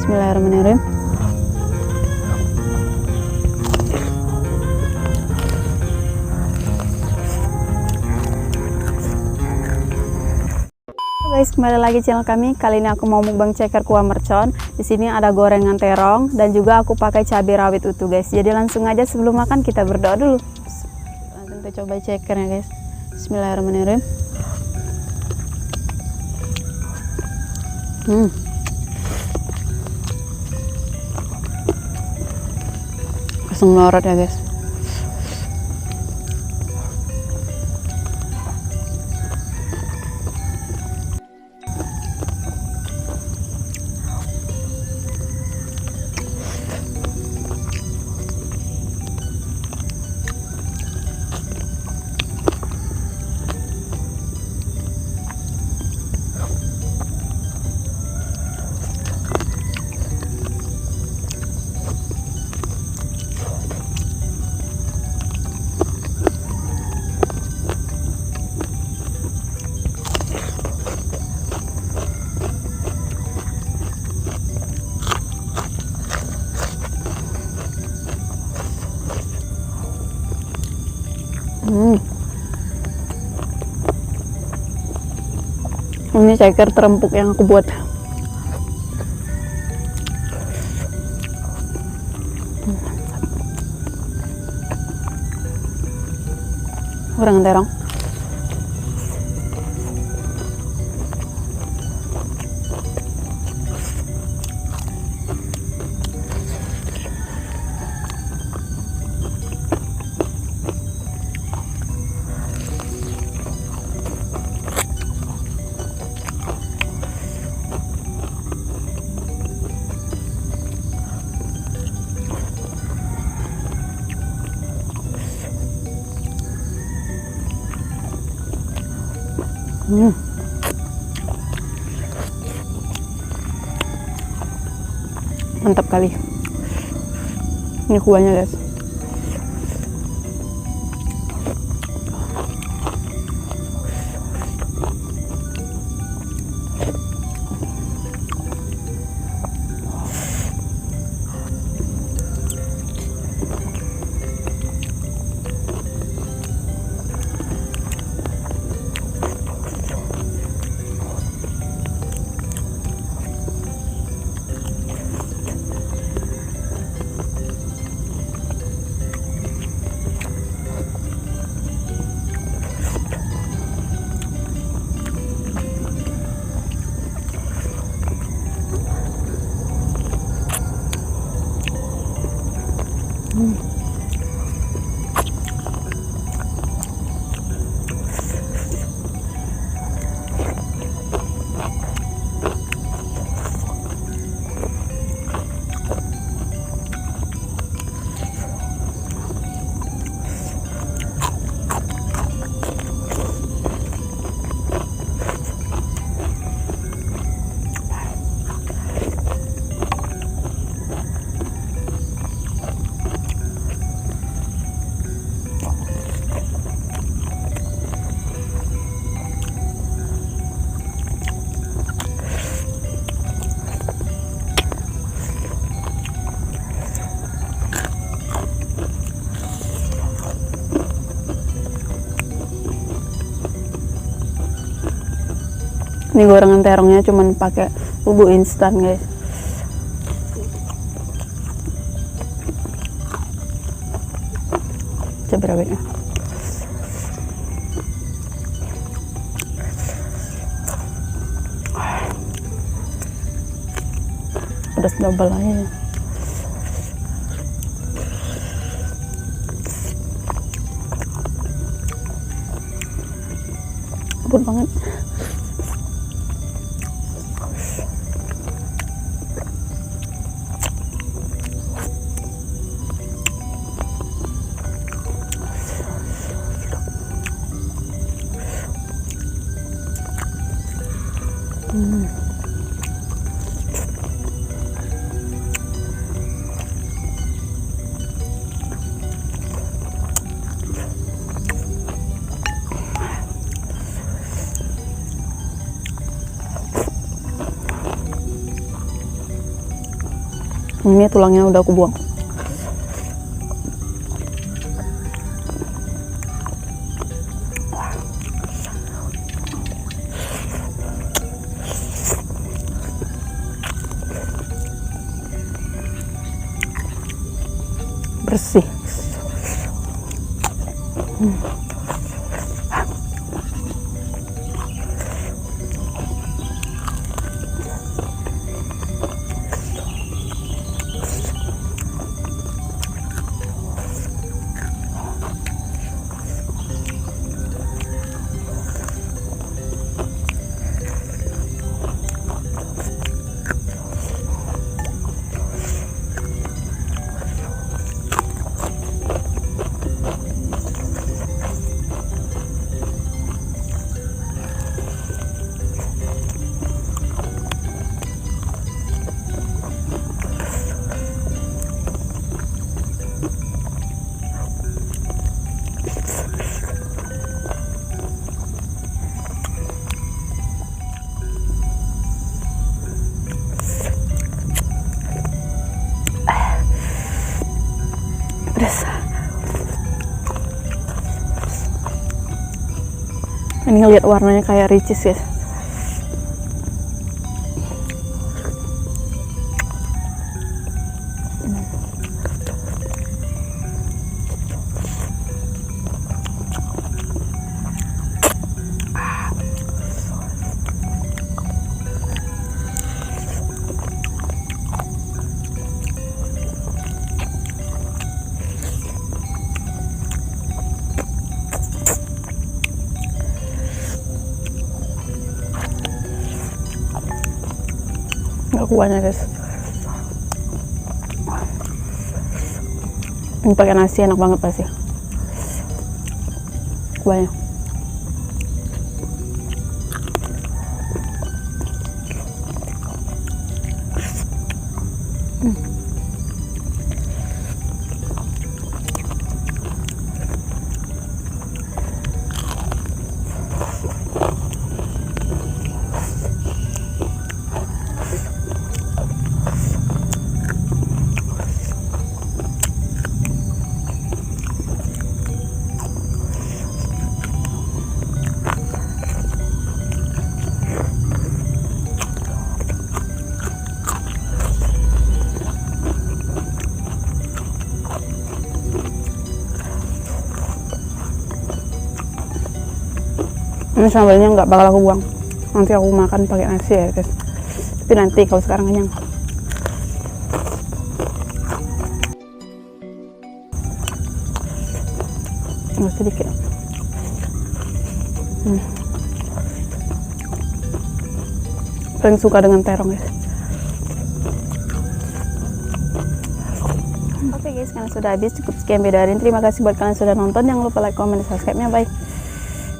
Bismillahirrahmanirrahim. Guys, kembali lagi channel kami. Kali ini aku mau mukbang ceker kuah mercon. Di sini ada gorengan terong dan juga aku pakai cabai rawit utuh, guys. Jadi langsung aja sebelum makan kita berdoa dulu. Langsung kita coba cekernya, guys. Bismillahirrahmanirrahim. Langsung melorot ya, guys. Ini ceker terempuk yang aku buat. Gorengan terong. Mantap kali. Ini kuahnya, guys. Ini gorengan terongnya cuman pakai bumbu instan, guys. Cabai rawitnya. Pedas double aja. Ampun banget. Ini tulangnya udah aku buang. Bersih. Pedas. Ini ngeliat warnanya kayak ricis guys. Nggak kuahnya guys. Ini pakai nasi enak banget pasti. Kuahnya. Ini sambalnya nggak bakal aku buang, nanti aku makan pakai nasi ya guys, tapi nanti kalau sekarang kenyang. Sedikit. Paling suka dengan terong guys. Oke guys, karena sudah habis, cukup sekian video hari ini. Terima kasih buat kalian yang sudah nonton. Jangan lupa like, comment, dan subscribe-nya. Bye.